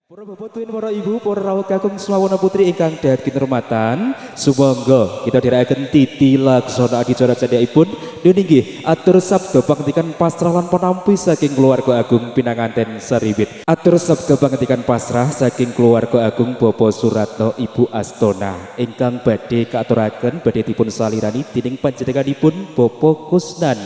Para bapak tuwin para ibu, para rawuh kakung swawana putri ingkang dhateng kinurmatan, sumangga kita dherekaken titi laksana adicara candhakipun nggih atur sabda pangandikan pasrah lan panampi saking keluarga agung pinanganten Saribit. Atur sabda pangandikan pasrah saking keluarga agung Bapak Suratno Ibu Astona ingkang badhe kaaturaken badhe dipun salirani dening panjenenganipun Bapak Kusnan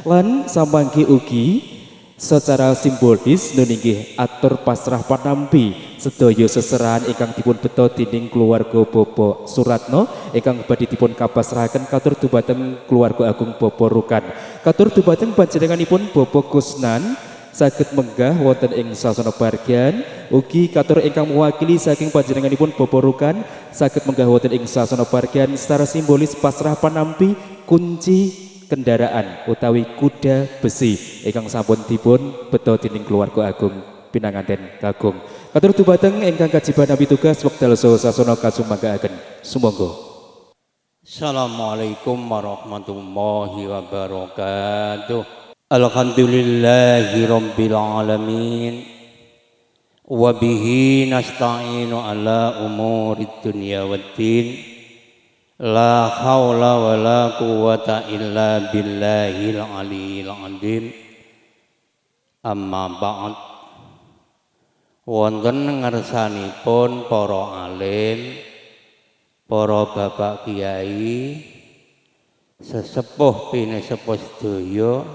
lan samangke ugi secara simbolis nunggih atur pasrah panampi sedaya seserahan ingkang dipun beto dening keluarga Bapak Suratno ingkang badhe dipun kapasrahaken katur dumateng keluarga agung Bapak Rukan. Katur dumateng panjenenganipun Bapak Kusnan saged menggah wonten ing sasana bargian ugi katur ingkang mewakili saking panjenenganipun Bapak Rukan saged menggah wonten ing sasana bargian secara simbolis pasrah panampi kunci kendaraan utawi kuda besi ingkang sampun dipun beto dening keluarga agung pinanganten kakung. Katur dumateng ingkang kajiban nampi tugas wekdal saha sasana kasumanggaaken. Sumangga. Assalamualaikum warahmatullahi wabarakatuh. Alhamdulillahi rabbil alamin. Wa bihi nasta'inu ala umurid dunya waddin. La haula wa la quwata illa billahil aliyil azim. Amma ba'd. Wonten ngersanipun para alim, para bapak kiai, sesepuh pinesepuh sedaya,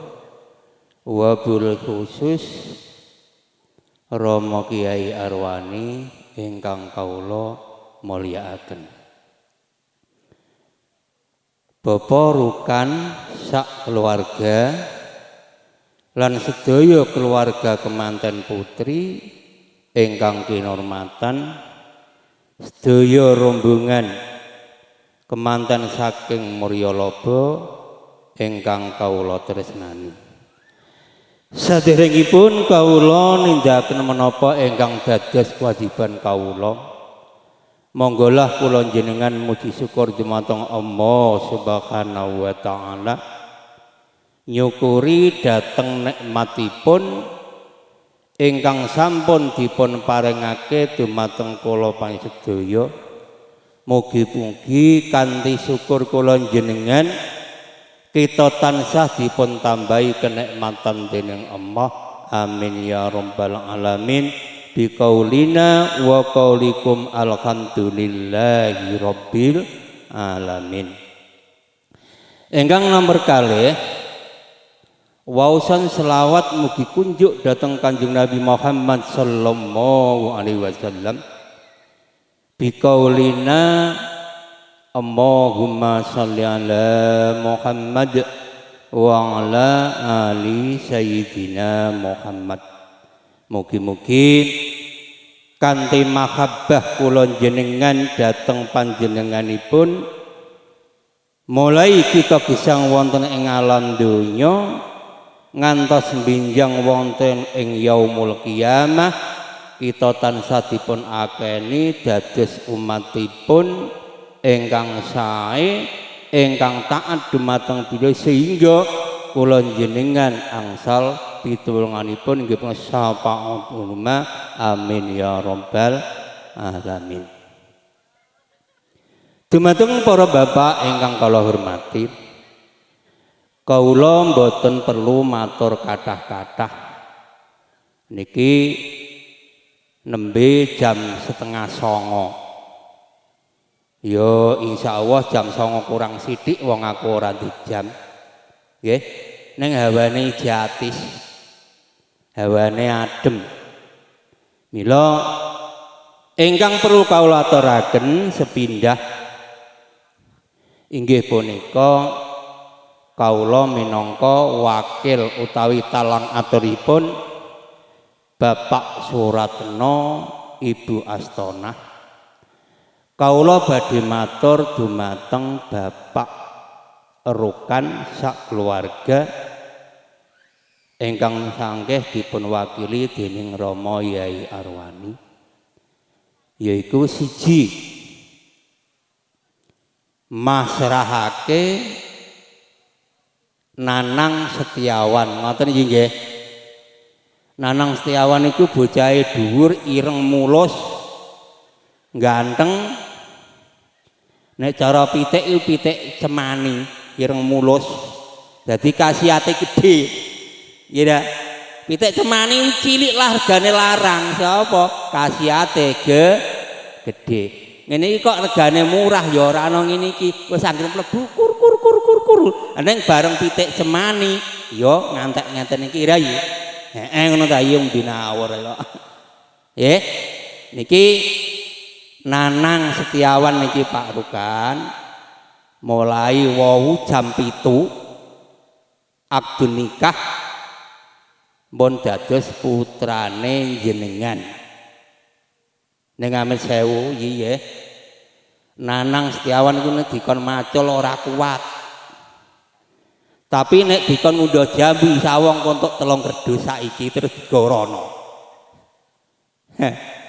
wabil khusus Rama Kiai Arwani ingkang kawula mulyakaken. Bapak Rukan sak keluarga lan sedaya keluarga kemanten putri ingkang kinurmatan, sedaya rombongan kemanten saking Muryalaba ingkang kawula tresnani. Saderengipun kawula nindakaken menapa ingkang dados kewajiban kawula. Monggolah kula jenengan muji syukur dumateng Allah Subhanahu wa taala. Nyukuri dhateng nikmatipun ingkang sampun dipun paringake dumateng kula panjenengan. Mugi-mugi kanthi syukur kula jenengan kita tansah dipun tambahi kenikmatan dening Allah. Amin ya rabbal alamin. Biqaulina wa qaulikum alhamdulillahi rabbil alamin. Ingkang nomor kalih wausan selawat mugi kunjuk dateng Kanjeng Nabi Muhammad sallallahu alaihi wasallam. Biqaulina Allahumma shalli ala Muhammad wa ala ali sayyidina Muhammad. Mugi-mugi kanthi mahabbah kula jenengan dhateng panjenenganipun mulai kita gesang wonten ing alam donya ngantos benjang wonten ing yaumul qiyamah kita tansah dipun akeni dados umatipun ingkang sae ingkang taat dumateng beliau sehingga kula jenengan angsal pitulunganipun nggih syafaat ulama. Amin ya rabbal alamin. Dumateng para bapak ingkang kula hormati, kawula mboten perlu matur kathah-kathah. Niki nembe jam 8:30. Yo insyaallah jam 9 kurang sithik wong aku ora di jam. Nggih, ning hawane jatis. Hawane adem. Mila ingkang perlu kawula aturaken sepindah inggih punika kawula minangka wakil utawi talang aturipun Bapak Suratno Ibu Astona. Kawula badhe matur dumateng Bapak Rukan sak keluarga ingkang sangkeh dipun wakili dening Rama Yai Arwani, yaiku siji masrahake Nanang Setiawan, ngoten iki nggih. Nanang Setiawan iku bocahe dhuwur, ireng mulus, ganteng. Nek cara pitik iku pitik cemani, ireng mulus. Dadi khasiate gedhe. Ya pitik cemani cilik lah regane larang. Sapa? Khasiate gedhe. Ngene iki kok regane murah ya ora ana ngene iki. Wis anggere mlebu kur. Ning bareng pitik cemani ya ngantek-ngenten iki rayi. Ngono ta iya dinawur kok. Nggih. Niki Nanang Setiawan niki Pak Rukan mulai wau jam 7 akdun nikah pun dados putrane jenengan. Ning amet sewu iki nggih. Nanang Setiawan iku nek dikon macul ora kuat. Tapi nek dikon ngundha jambu sawong kontok 3 kerdus saiki terus digorono.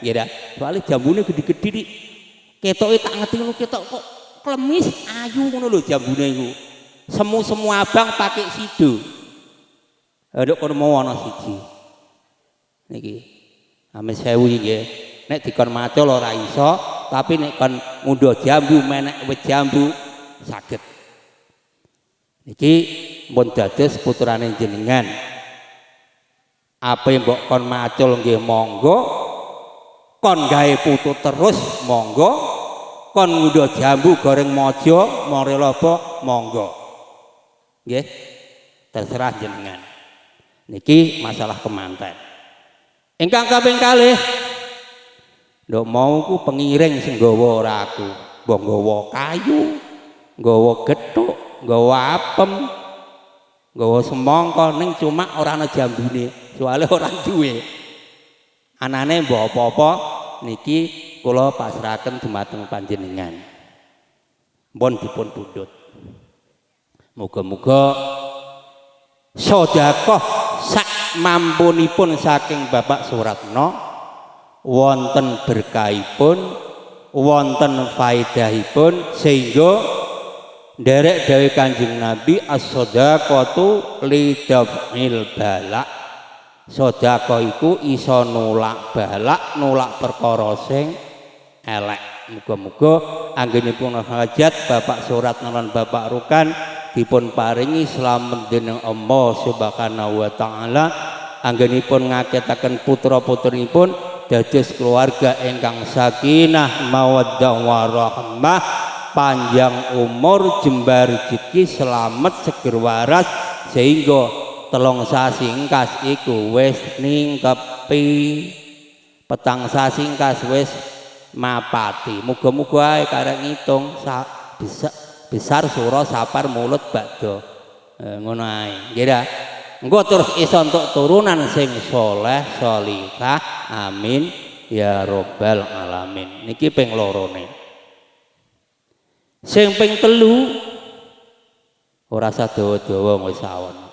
Ya dah, soalnya jambune gede-gede nih. Ketoke tak ngerti ngono ketok kok klemis ayu ngono lho jambune iku. Semu abang pakai sido. Nduk kono mau ana siji. Niki. Ame sewu nggih. Nek dikon macul ora iso, tapi nek kon ngundha jambu menek wit jambu saged. Niki pun dados putrane jenengan. Apa mbok kon macul nggih monggo, kon gawe putu terus monggo, kon ngundha jambu goreng mojo morelobo monggo. Nggih. Terserah jenengan. Niki masalah kemanten. Ingkang kaping kalih nduk mau ku pengiring sing nggawa ora aku, mbok nggawa kayu, nggawa gethuk, nggawa apem, nggawa semangka ning cuma ora ana jambune, soalé ora duwe. Anane mbok apa-apa niki kula pasrahaken dumateng panjenengan. Mpun dipun pundhut. Muga-muga sedekah sak mampunipun saking Bapak Suratno wonten berkahipun, wonten faedahipun sehingga nderek dawuh Kanjeng Nabi as-shadaqatu lidaf'il bala. Sedekah iku iso nolak balak, nolak perkara sing elek. Muga-muga anggenipun hajat Bapak Suratno lan Bapak Rukan dipun paringi slamet dening Allah Subhanahu wa taala, anggenipun ngaketaken putra-putrinipun dados keluarga ingkang sakinah mawaddah warahmah, panjang umur, jembar rezeki, selamat seger waras, sehingga 3 sasi engkas iku wis ningkepi, 4 sasi engkas wis mapati. Muga-muga ae karek ngitung besar sura sapar mulut bakdo. Ngono ae. Nggih dah. Engko terus iso entuk turunan sing soleh sholihah, amin ya robbal alamin. Niki ping lorone. Sing ping 3 ora sadawa-dawa wis sawon.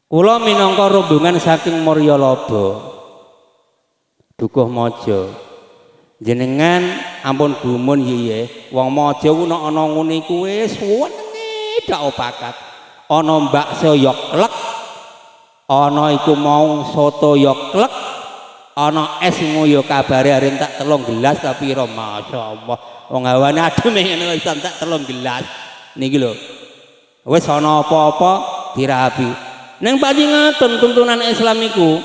Kula minangka rombongan saking Maryalaba Dukuh Maja. Jenengan ampun gumun nggih, wong Maja ku nek ana ngene iku wis wenenge dak opakat. Ana bakso ya klek, ana iku mau soto ya klek, ana es ngoyo kabare arep tak 3 gelas tapi ro masyaallah. Wong hawane adem ngene wis tak 3 gelas. Niki lho. Wis ana apa-apa dirabi. Ning panjenengan tuntunan Islam iku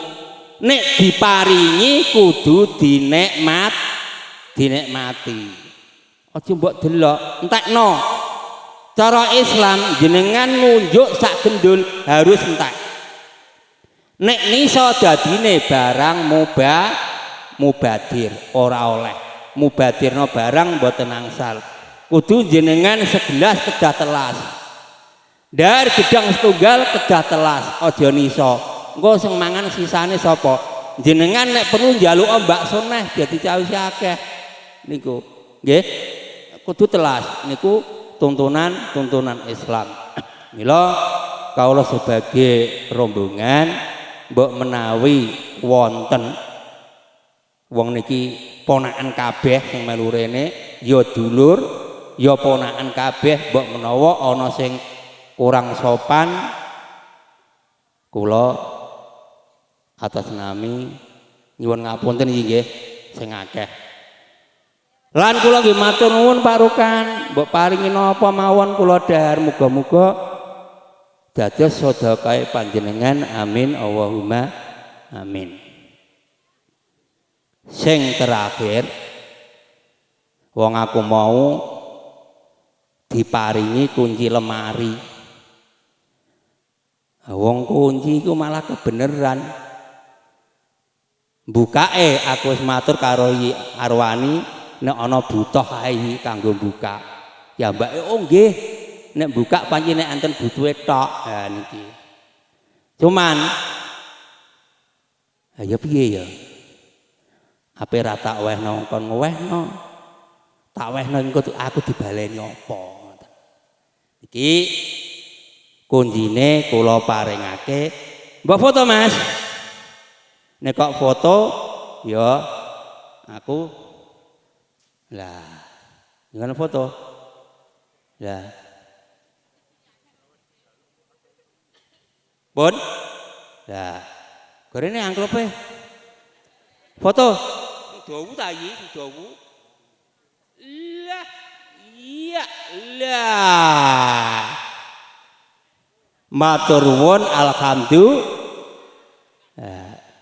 nek diparingi kudu dinikmati. Aja mbok delok, entekno. Cara Islam jenengan nunjuk sak gendul harus entek. Nek niso dadine barang mubadir ora oleh. Mubadirno barang mboten angsal. Kudu jenengan segelas kedah telas. Dar gedang setunggal kedah telas, aja niso. Engko sing mangan sisane sapa? Jenengan nek perlu njaluk bakso neh dadi cawis akeh. Niku. Nggih. Kudu telas niku tuntunan Islam. Mila kaula sebagai rombongan mbok menawi wonten wong niki ponakan kabeh sing melu rene ya dulur ya ponakan kabeh, mbok menawa ana sing kurang sopan kula atas nami nyuwun ngapunten nggih sing akeh. Lan kula nggih matur nuwun Pak Rukan, mbok paringi napa mawon kula dhahar muga-muga dados sedekahe panjenengan, amin Allahumma amin. Sing terakhir wong aku mau diparingi kunci lemari. Wong kunci iku malah kebeneran. Bukake aku wis matur karo Arwani nek ana butuh ae kanggo buka. Ya mbake oh nggih. Nek buka pancen nek enten butuhe tok. Ha niki. Cuman ya piye ya? Ape ra tak wehno kon ngewehno. Tak wehno engko aku dibaleni apa? Iki kuncine kula paringake. Mbok foto Mas. Nek kok foto ya aku lah gimana foto? Lah. Pun? Lah. Gorene angklepe. Foto. Dawu ta iki, dawu. Lah. Iya, lah. Matur nuwun alhamdulillah.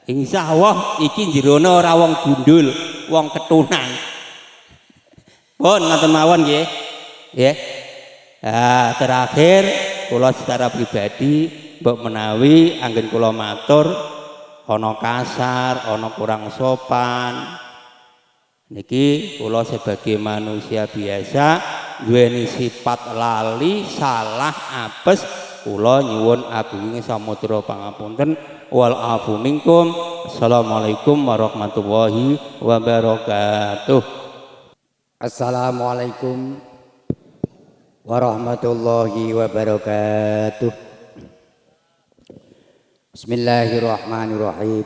Insyaallah iki jerone ora wong gundul, wong ketunan. Pun ngoten mawon nggih. Nggih. Terakhir kula secara pribadi mbok menawi anggen kula matur ana kasar, ana kurang sopan. Niki kula sebagai manusia biasa duweni sifat lali, salah, apes, kula nyuwun agunging samudra pangapunten. Wal afu minkum. Assalamualaikum warahmatullahi wabarakatuh. Assalamualaikum warahmatullahi wabarakatuh. Bismillahirrahmanirrahim.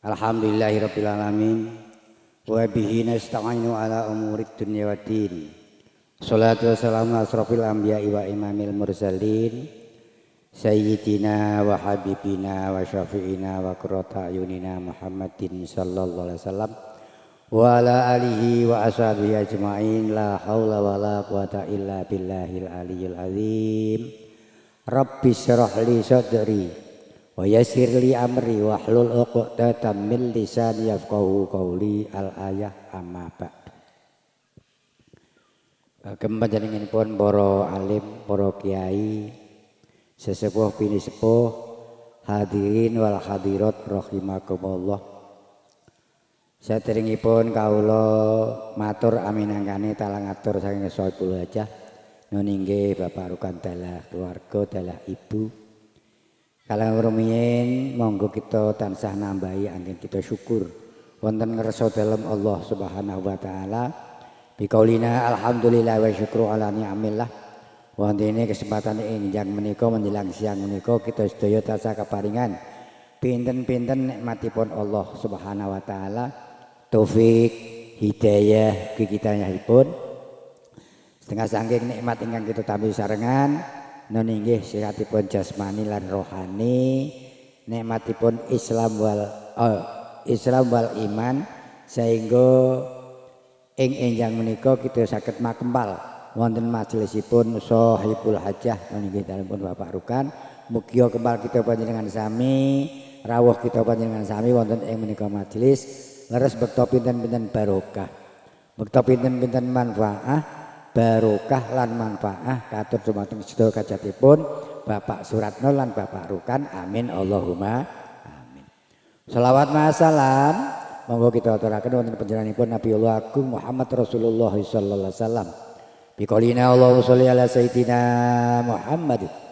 Alhamdulillahirabbil alamin. Wa bihi nasta'inu ala umurid dunya waddin. Shalatu wassalamu ala asrofil anbiya'i wa imamil mursalin sayyidina wa habibina wa syafi'ina wa qurrata ayunina Muhammadin sallallahu alaihi wasallam wa ala alihi wa ashabihi ajma'in. La haula wa la quwata illa billahil aliyyil azim. Rabbi syrah li sadri wa yassir li amri wa hlul 'uqdatam min lisani yafqahu qawli. Al ayah amma ba'd. Kagem panjenenganipun para alim, para kiai, sesepuh bini sepuh, hadirin wal hadirat rahimakumullah. Saderengipun kawula matur aminangkane talangatur saking Sohibul Hajah nun inggih Bapak Rukan dalah keluarga, dalah ibu. Kalang rumiyin monggo kita tansah nambahi anggen kita syukur wonten ngersa dalem Allah Subhanahu wa taala. Biqaulina alhamdulillah wa syukru ala ni'amillah. Wonten kesempatan enjang menika menjelang siang menika kita sedaya tansah keparingan pinten-pinten nikmatipun Allah Subhanahu wa taala. Taufik, hidayah kikitanyahipun. Setengah saking nikmat ingkang kita tampi sarengan nun inggih sihatipun jasmani lan rohani, nikmatipun Islam wal iman, sehingga ing enjang menika kita saged makempal wonten majelisipun Sohibul Hajah nun inggih dalempun Bapak Rukan. Mugi kempal kita panjenengan sami, rawuh kita panjenengan sami wonten ing menika majelis leres bekta pinten-pinten barokah, bekta pinten-pinten manfaah, barokah lan manfaah katur dumateng sedaya kajatipun Bapak Suratno lan Bapak Rukan, amin Allahumma amin. Shalawat masalam monggo kita aturaken wonten panjenenganipun Nabiullah Agung Muhammad Rasulullah sallallahu alaihi wasallam. Biqaulina Allahumma sholli ala sayyidina Muhammad.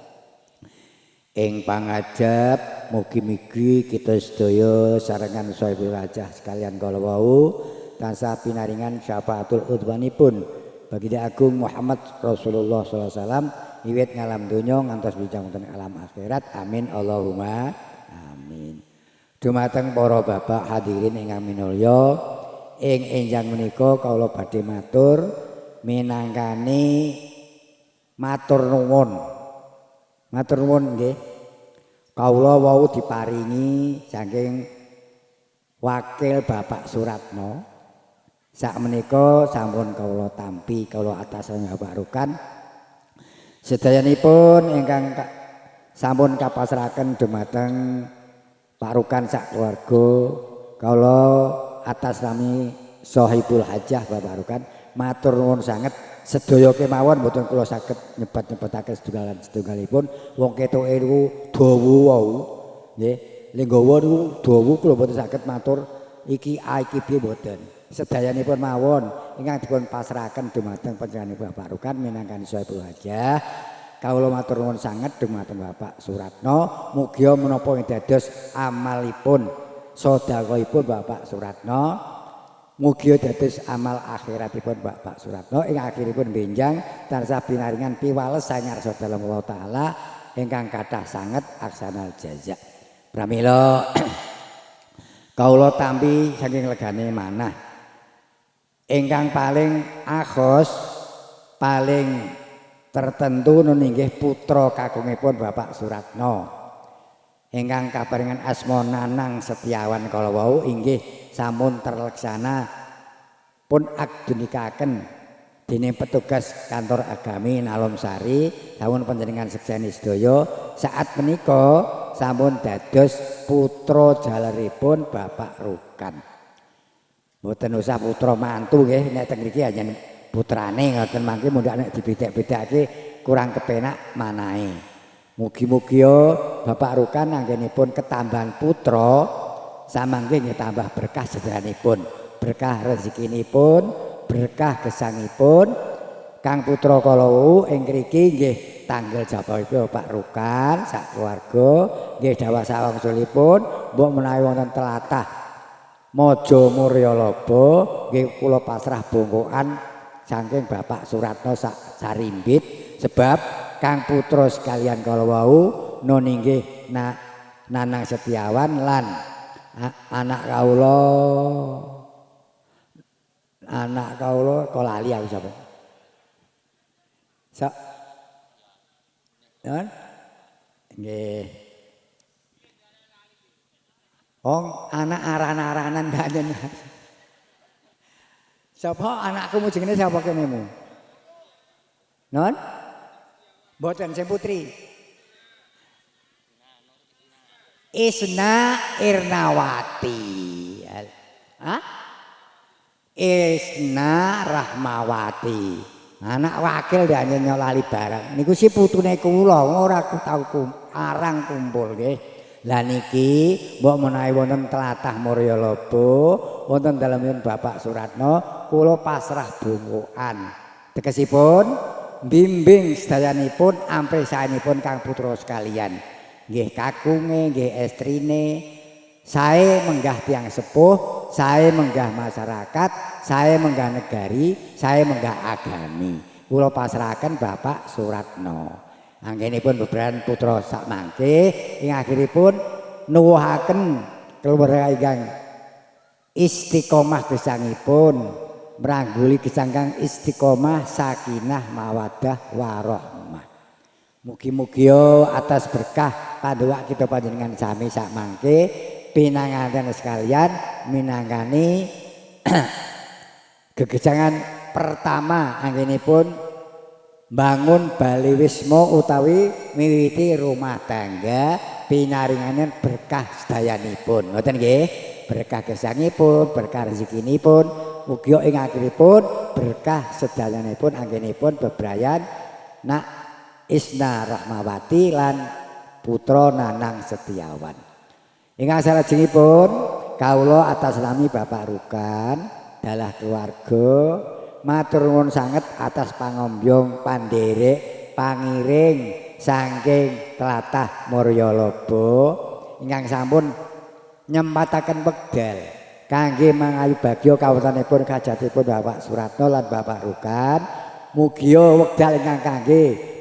Ing pangajab mugi-mugi kita sedaya sarengan Sohibul Hajah sekalian kala wau tansah pinaringan syafaatul udwanipun Baginda Agung Muhammad Rasulullah SAW wiwit ngalam donya ngantos bijang wonten alam akhirat, amin Allahumma amin. Dumateng para bapak hadirin ingkang minulya, ing enjang menika kawula badhe matur minangkani matur nuwun. Matur nuwun nggih. Kawula wau diparingi saking wakil Bapak Suratno. Sakmenika sampun kawula tampi kawula atasan Bapak Rukan. Sedayanipun ingkang sampun kapasrahaken dumateng Pak Rukan sak keluarga kawula atas nami Sohibul Hajah Bapak Rukan matur nuwun sanget sedaya kemawon mboten kula saged nyebat-nyebataken setunggalipun wong ketoke niku dawa wau nggih lenggawa niku dawa kula mboten saged matur iki A iki B mboten sedayanipun mawon ingkang dipun pasrahaken dumateng panjenenganipun Bapak Rukan minangka Sohibul Hajah kawula matur nuwun sanget dumateng Bapak Suratno mugi menapa dados amalipun sedekahipun Bapak Suratno mugi dados amal akhiratipun Bapak Suratno ing akhiripun benjang tansah pinaringan piwales sanyarsa dalem Allah taala ingkang kathah sanget aksanal jaza. Pramila kawula tampi saking legane manah. Ingkang paling akhos paling tertentu nggih putra kakungipun Bapak Suratno. Ingkang kaparingan asma Nanang Setiawan kala wau inggih sampun terlaksana pun akdunikaken dening petugas kantor agami Nalom Sari sampun panjenengan sekseni sedaya saat menika sampun dados putra jaleripun Bapak Rukan. Mboten usah putra mantu nggih nek teng mriki anjen putrane ngoten mangke mundak nek dibedak-bedake kurang kepenak manahe. Mugi-mugi Bapak Rukan anggenipun ketambahan putra samangke nggih tambah berkah sedayanipun, berkah rezekinipun, berkah gesangipun. Kang putra kala wau ing mriki nggih tanggal jabahipun Pak Rukan sak keluarga nggih dawuh sawangsulipun mbok menawi wonten tlatah Maja Muryalaba nggih kula pasrah bongkokan saking Bapak Suratno sak sarimbit sebab Kang putra sekalian kala wau nun inggih Nanang Setiawan lan anak kawula kok lali aku sapa nggih anak aran-aranan banten sapa anakku jenenge sapa kenemu non mboten sing putri Isna Irnawati. Hah? Isna Rahmawati. Anak wakil ndak lali barang. Niku si putune kula ora tau arang kumpul nggih. Lah niki mbok menawi wonten tlatah Muryalaba, wonten dalemipun Bapak Suratno, kula pasrah bongkokan. Tegesipun bimbing sedayanipun ampre saenipun Kang putra sekalian. Nggih kakunge, nggih estrine, sae menggah tiang sepuh, sae menggah masyarakat, sae menggah negari, sae menggah agami. Kula pasrahaken Bapak Suratno. Anggenipun beberan putra sak mangke ing akhiripun nuwuhaken keluarga ingkang istiqomah gesangipun, mrangguli gesang kang istiqomah sakinah mawaddah warahmah. Mugi-mugi atas berkah paduka kita panjenengan sami sak mangke pinanganten sekalian minangkani gegejangan pertama anggenipun bangun Bali Wisma utawi miwiti rumah tangga pinaringanen berkah sedayanipun ngoten nggih berkah gesangipun berkah rezekinipun mugi ing akhiripun berkah sedayanipun anggenipun bebrayan nak Isna Rahmawati lan putra Nanang Setiawan. Ingkang salajengipun kawula atas nami Bapak Rukan dalah keluarga matur nuwun sanget atas pangombyong panderek pangiring saking tlatah Muryalaba ingkang sampun nyempataken wekdal kangge mangayu bagya kawontenipun kajatipun Bapak Suratno lan Bapak Rukan. Mugi wekdal ingkang kangge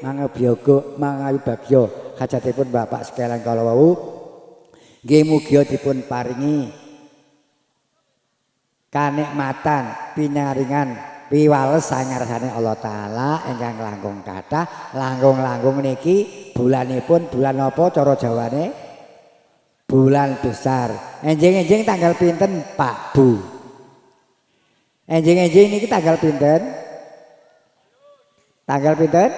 mangayu bagya hajatipun Bapak sekalian kala wau nggih mugi dipun paringi kanikmatan pinaringan piwales sangarsane Allah taala ingkang langkung kathah langkung niki bulanipun bulan apa cara Jawane bulan besar. Enjing-enjing tanggal pinten Pak Bu? Enjing-enjing niki tanggal pinten? Tanggal pinten?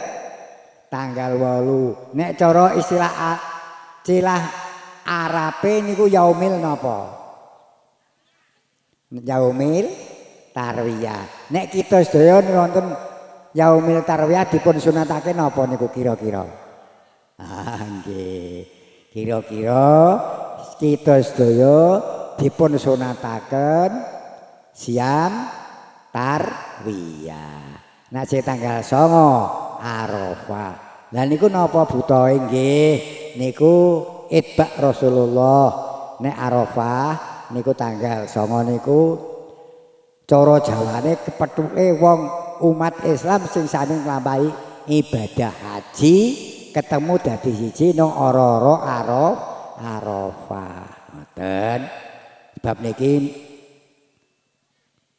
Tanggal 8. Nek cara istilah Arabe niku yaumil napa? Yaumil tarwiyah. Nek kita sedaya wonten yaumil tarwiyah dipun sunatake napa niku kira-kira? Ah nggih. Kira-kira kita sedaya dipun sunataken siam tarwiyah. Nek sing tanggal 9 Arafah. Lah niku napa butohe nggih? Niku itbak Rasulullah. Nek Arafah niku tanggal 9 niku cara Jawane kepethuke wong umat Islam sing sami nglampahi ibadah haji ketemu dadi siji nang ora-ora Arafah. Ngoten. Sebab niki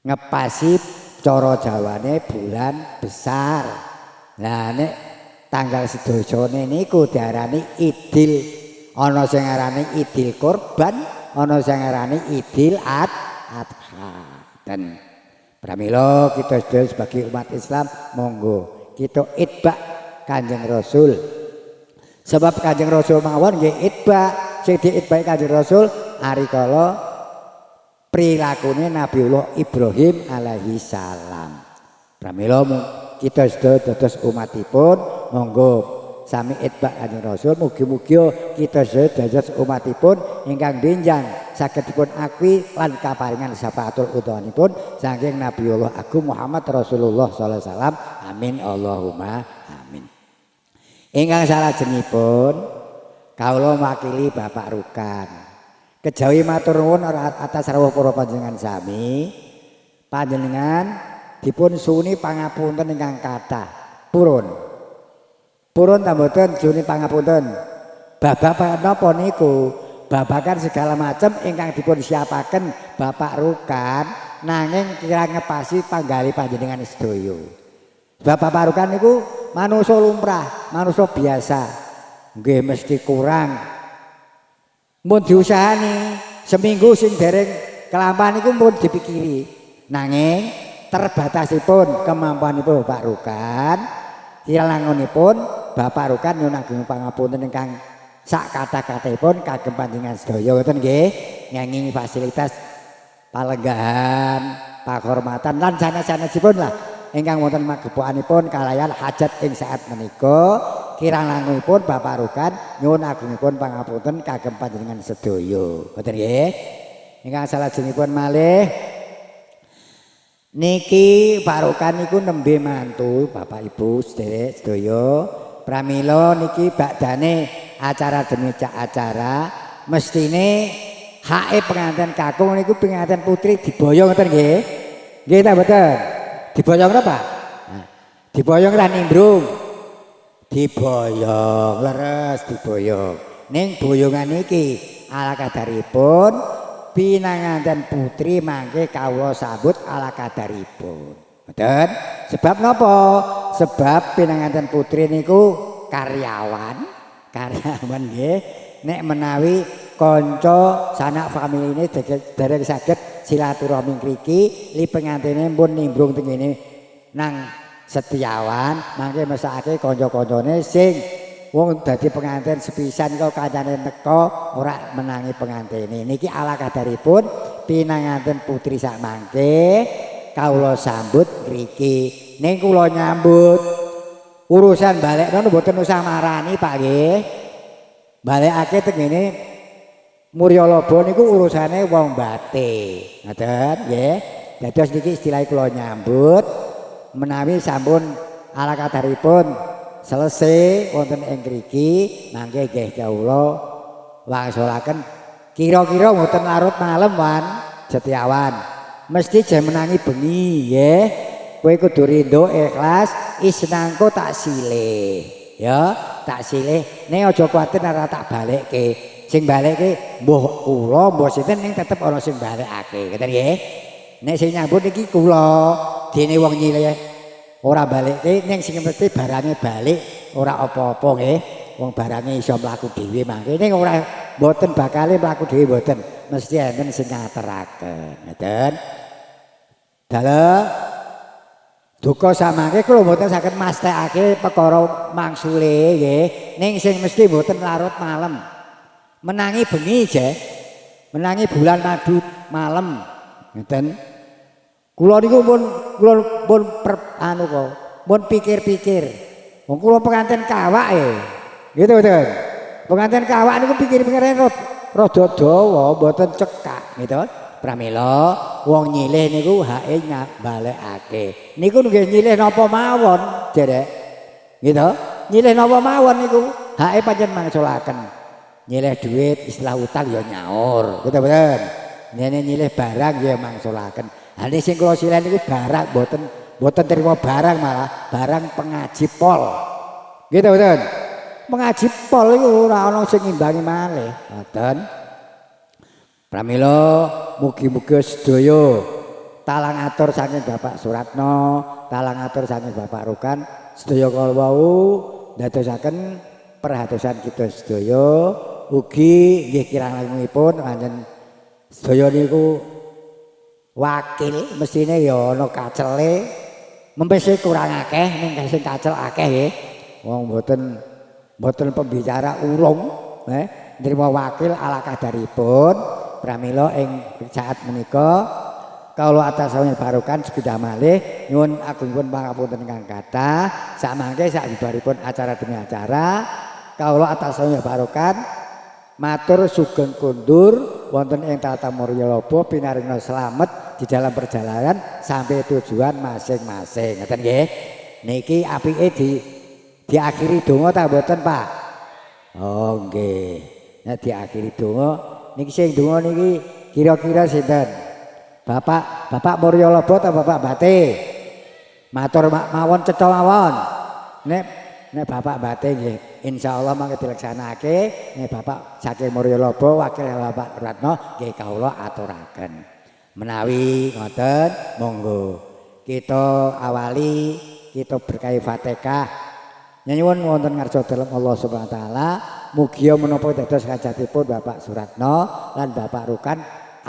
ngepasi cara Jawane bulan besar. Lah nek tanggal sedasane niku diarani Idul. Ana sing ngarani Idul Kurban, ana sing ngarani Idul Adha. Dan pramila kita sedaya sebagai umat Islam monggo kita itbak Kanjeng Rasul. Sebab Kanjeng Rasul mawon nggih itbak, sing diitbaki Kanjeng Rasul ari kala prilakune Nabiullah Ibrahim alaihi salam. Pramila kita sedaya dados umatipun monggo sami itbak Kanjeng Rasul, mugi-mugi kita sedaya dados umatipun ingkang benjang saged dipun akui lan kaparingan syafaatul udhanipun saking Nabiullah Agung Muhammad Rasulullah sallallahu alaihi wasallam. Amin Allahumma amin. Ingkang salajengipun kawula makili Bapak Rukan. Kejawi matur nuwun atas rawuh para panjenengan sami. Panjenengan dipun suni pangapunten ingkang kathah. Purun ta mboten suni pangapunten. Babakan napa niku? Babakan segala macam ingkang dipun siapaken Bapak Rukan nanging kira ngepasi panggali panjenengan sedaya. Bapak Rukan niku manusa lumrah, manusa biasa. Nggih mesti kurang. Mun diusahani seminggu sing dereng kelampahan niku pun dipikiri. Nanging terbatasipun kemampuanipun Bapak Rukan, kiranganipun Bapak Rukan nyuwun ageng pangapunten ingkang sak kata-katipun kagem panjenengan sedaya ngoten nggih, ngengingi fasilitas palenggahan, pakhormatan lan sanes-sanesipun lah ingkang wonten magepokanipun kalayan hajat ing saat menika. Kiranganipun Bapak Rukan nyuwun agungipun pangapunten kagem panjenengan sedaya. Ngoten nggih. Ingkang salajengipun malih niki Pak Rukan niku nembe mantu Bapak Ibu sedherek sedaya. Pramila niki bakdane acara demi acara mestine hake pengantin kakung niku pengantin putri diboyong ngoten nggih. Nggih ta mboten? Diboyong napa? Nah, diboyong ra nimbrung. Diboyong, leres diboyong. Ning boyongan iki ala kadaripun pinanganten putri mangke kawula sambut ala kadaripun. Ngoten? Sebab napa? Sebab pinanganten putri niku karyawan nggih. Nek menawi kanca sanak familine dereng saged silaturahmi mriki li pengantene pun nimbrung teng ngene nang Setiawan mangke mesake kanca-kancane sing wong dadi pengantin sepisan kok kancane teka ora menangi pengantene. Niki ala kadaripun pinanganten putri sak mangke kawula sambut mriki. Ning kula nyambut urusan balik kono mboten usah marani Pak nggih. Balekake teng ngene Muryalaba niku urusane wong bate. Ngoten nggih. Dados niki istilah kula nyambut menawi sampun ala kadaripun selesai wonten ing mriki mangke nggih kawula wangsulaken kira-kira mboten larut malam wan Setiawan mesti jam menangi bengi nggih kowe kudu rindo ikhlas isnangko tak silih ya tak silih nek aja kuwatir ora tak balekke sing balekke mbuh kula mbuh sinten ning tetep ana sing balekake ngoten nggih nek sing nyambut iki kula dene wong nyilih ora balekke ning sing mesti barange balik ora apa-apa nggih wong barange iso mlaku dhewe mangke ning ora mboten bakale mlaku dhewe mboten mesti enten sing ngateraken ngeten dalah duka samangke kula mboten saged mastekake perkara mangsule nggih ning sing mesti mboten larut malam menangi bengi je menangi bulan madu malam ngeten kula niku pun anu kok pun pikir-pikir wong kula pengantin kawak gitu betul pengantin kawak niku pikir-pikire rada dawa mboten cekak gitu pramila wong nyilih niku hake balekake niku nggih nyilih napa mawon derek gitu nyilih napa mawon niku hake pancen mangsulaken nyilih duit istilah utang ya nyaur gitu betul nene nyilih barang ya mangsulaken ane sing kula silih niku barang mboten terima barang malah barang pengaji pol gitu betul pengaji pol iku ora ana sing ngimbangi malih ngoten pramila mugi-mugi sedaya talang atur saking Bapak Suratno talang atur saking Bapak Rukan sedaya kala wau ndadosaken perhatosan kita sedaya ugi nggih kirang langkungipun panjen sedaya niku wakil mestine ya ana kacele mempese kurang akeh ning sing kacel akeh nggih wong mboten pembicara urung nrimo wakil ala kadaripun pramila ing saat menika kawula atas sami barokan sepeda malih nyuwun agungipun pangapunten ingkang kathah samangke sabibaripun acara demi acara kawula atas sami barokan matur sugeng kundur wonten ing Tata Murya Laba pinaringa slamet di dalam perjalanan sampai tujuan masing-masing ngoten nggih niki apike diakhiri donga ta mboten Pak oh nggih nek diakhiri donga niki sing donga niki kira-kira sinten Bapak Murya Laba ta Bapak Bate matur mawon cetha mawon nek Bapak Bate nggih insyaallah mangke dilaksanakake nek Bapak saking Murya Laba wakil Bapak Ratno nggih kawula aturaken menawi ngoten monggo kita awali kita berkahi Fatihah nyuwun wonten ngarsa dalem Allah Subhanahu wa taala mugi menapa dados kajatipun Bapak Suratno lan Bapak Rukan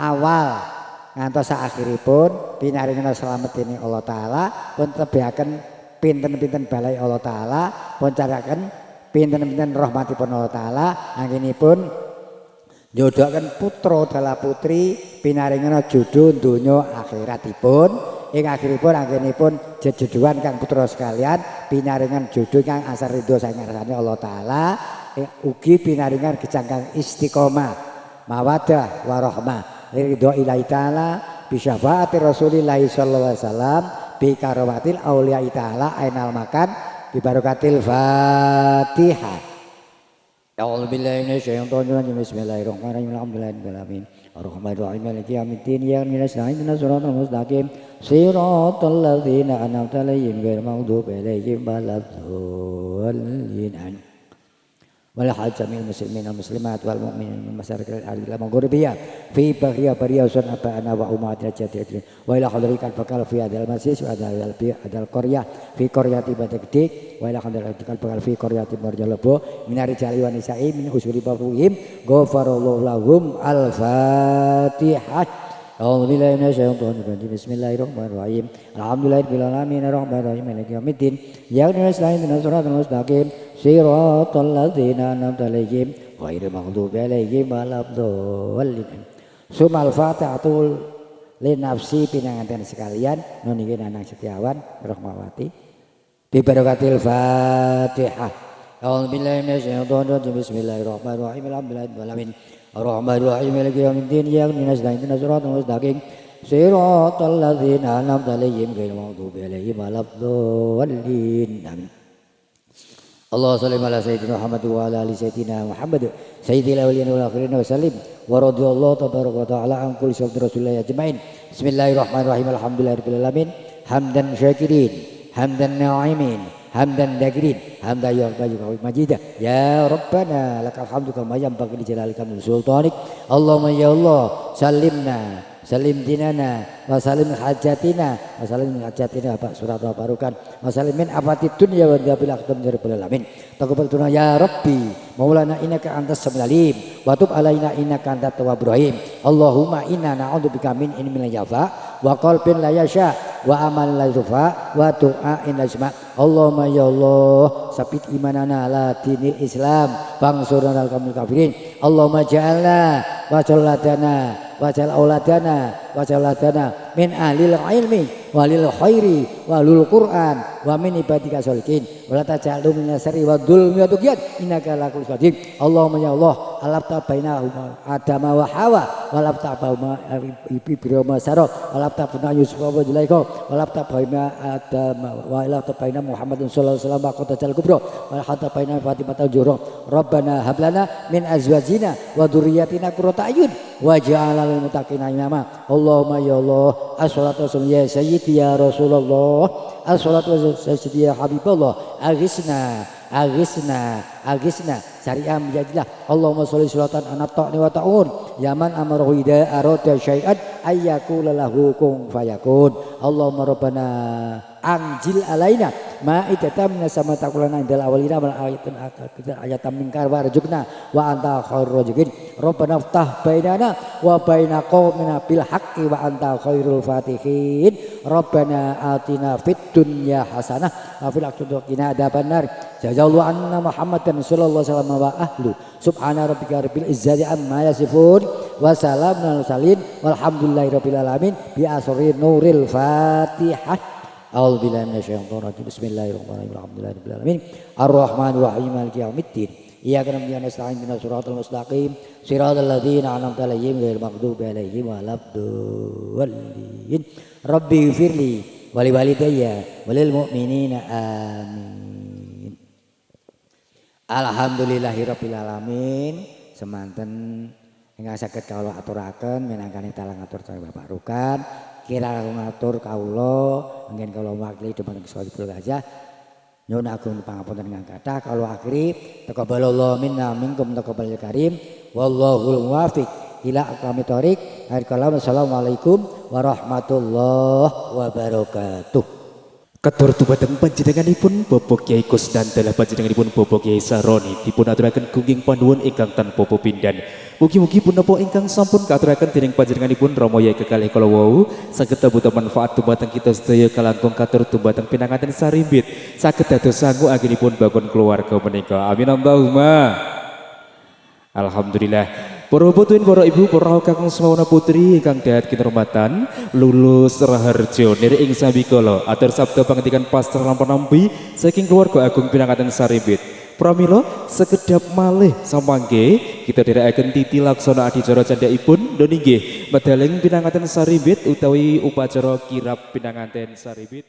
awal ngantos akhiripun pinaringan slamet dening Allah taala pun tebihaken pinten-pinten balai Allah taala pun caraken pinten-pinten rahmatipun Allah taala anggenipun njodohaken putra dala putri pinaringan jodoh donya akhiratipun ing akhiripun anggenipun jejeduhan kang putra sekalian pinaringan jodoh kang asar ridho saking ngarsane Allah taala ugi pinaringan gejang istiqomah mawaddah warahmah ridho ilahi taala bi syafaati Rasulillah sallallahu alaihi wasallam bi karamatil auliya taala ainal makan bi barakatil Fatihah. A'udzu billahi minasyaitonir rajim. Bismillahirrahmanirrahim. Alhamdulillahirabbil alamin. Arrahmanirrahim maliki yaumiddin. Iyyaka nasta'in ihdinas siratal mustaqim. Siratal ladzina an'amta 'alaihim ghairil maghdubi 'alaihim waladdallin. Wal hajamil muslimin wal muslimat wal mu'minin wal masyariqil ardi lam ghurbiya fi bahriya bariya sun abana wa umatina jadidin wa ila hadratikal bakal fi adal masjid wa adal qaryah fi qaryati badagdi wa ila hadratikal bakal fi qaryati marjalabo minari jali wa nisa'i min usuli babuhim ghafarallahu lahum al-fatihah. A'udzu billahi minasyaitonir rajim. Bismillahirrahmanirrahim. Alhamdulillahirabbil alamin arrahmanirrahim maliki yaumiddin. Iyyaka nasta'in ihdinas siratal mustaqim. Siratal ladzina an'amta 'alaihim ghairil maghdubi 'alaihim waladdallin. Sumal fatihatu li nafsi pinanganten sekalian nun niki Nanang Setiawan Rahmawati bi barakatil Fatihah. A'udzu billahi minasyaitonir rajim. Bismillahirrahmanirrahim. Alhamdulillahirabbil alamin. Ar-Rahmanir-Rahim maliki yaumiddin. Iyyaka nasta'in ihdinas siratal mustaqim. Siratal ladzina an'amta 'alaihim ghairil maghdubi 'alaihim waladdallin. Amin. Allahumma shalli ala sayyidina Muhammad wa ala ali sayyidina Muhammad sayyidil awwalin wal akhirin wa sallim wa radhiyallahu tabaraka wa ta'ala an kulli sayyidina Rasulillah ajmain. Bismillahirrahmanirrahim. Alhamdulillahirabbil alamin. Hamdan syakirin, hamdan na'imin, hamdan dakirin hamdan yu'abbayu majidah ya Rabbana lakal hamdu kama yanbaghi li jalalika min sultanik Allahumma ya Allah salimna salim dinana wa salim hajatina wa salim hajatina Pak surat wa barukan wa salim min afatid dunya wa bil akhtam ya rabbal alamin taqabbal tuna ya rabbi maulana innaka antas samiul alim wa tub alaina innaka antat tawwabur rahim Allahumma inna na'udzubika min ilmin la yafa wa qalbin la yasha wa amal la yufa wa du'ain la yasma Allahumma ya Allah sabit imanana ala dinil Islam bangsurna al kamil kafirin Allahumma ja'alna wa jalladana wajal auladana min ahlil ilmi walil khairi walul Qur'an wa min ibadika sholihin wala taj'alhu min asri wa dzulmi wa tughyan innaka la kulli qadir Allahumma ya Allah alafta bainahuma adama wa hawa walafta bauma ibrahima sara walafta baina yusuf wa zulaikha walafta baina adama wa ilafta baina muhammadin sallallahu alaihi wasallam wa qatal kubra walafta baina fatimah al-jurra rabbana hablana min azwajina wa dzurriyyatina qurrata ayun waj'alna lil muttaqina imama Allahumma ya Allah as-salatu wassalamu ya sayyidi ya Rasulullah as-salatu wassalamu ya sayyidi ya Habibullah agisna syariah menjadilah Allahumma sholli sholatan ana ta'ni wa ta'un yaman amarahu ida arada syai'an ayyakula lahu kun fayakun Allahumma rabbana anjil alaina ma'idatan minas sama takulana indal awalina wal ayatan minkar warjukna wa anta khairur raziqin rabbana ftah bainana wa baina qaumina bil haqqi wa anta khairul fatihin rabbana atina fid dunya hasanah wa fil akhirati qina adzabannar jazallahu anna muhammadan sallallahu alaihi wasallam wa ahlu subhana rabbika rabbil izzati amma yasifun wa salamun alal mursalin walhamdulillahi rabbil alamin bi asri nuril fatihah A'udzu billahi minasyaitonir rajim. Bismillahirrahmanirrahim. Alhamdulillahirabbil alamin. Arrahmanir rahim maliki yaumiddin. Iyyaka na'budu wa nasta'in ihdinas siratal mustaqim. Siratal ladzina an'amta 'alaihim ghairil maghdubi 'alaihim waladdallin. Rabbi ighfirli wa li walidayya wa lil mu'minina amin. Alhamdulillahirabbil alamin. Semanten ingkang saged kawula aturaken minangkani talang atur Bapak Rukan. Kira ngatur kawula ngen kawula wakili dhumateng Gusti aja nyuwun agung pangapunten ingkang kathah kawula akhiri taqabbalallahu minna minkum taqabbal karim wallahul muwaffiq ila aqwamit thoriq assalamualaikum warahmatullahi wabarakatuh. Katur dumateng panjenenganipun Bapak Kyai Kusnandala panjenenganipun Bapak Kyai Saroni dipun aturaken gunging panuwun ingkang tanpa pepindhan. Mugi-mugi punapa ingkang sampun katuraken dening panjenenganipun Rama Yai kekalih kala wau saged dados manfaat dumateng kita sedaya kalangkung katur dumateng pinanganten sarimbit saged dados sangu anggenipun bangun keluarga menika. Amin Allahumma. Alhamdulillah. Para putuin, para ibu, para kakang semawana putri ingkang dahat kinurmatan lulus raharjo niri ing sabikala atur sabda pangandikan pastor lan panampi saking keluarga agung pinanganten sarimbit. Pramila sekedap malih samangke kita dherekaken titi laksana adicara candhaipun dene nggih medaleng pinanganten sarimbit utawi upacara kirab pinanganten sarimbit.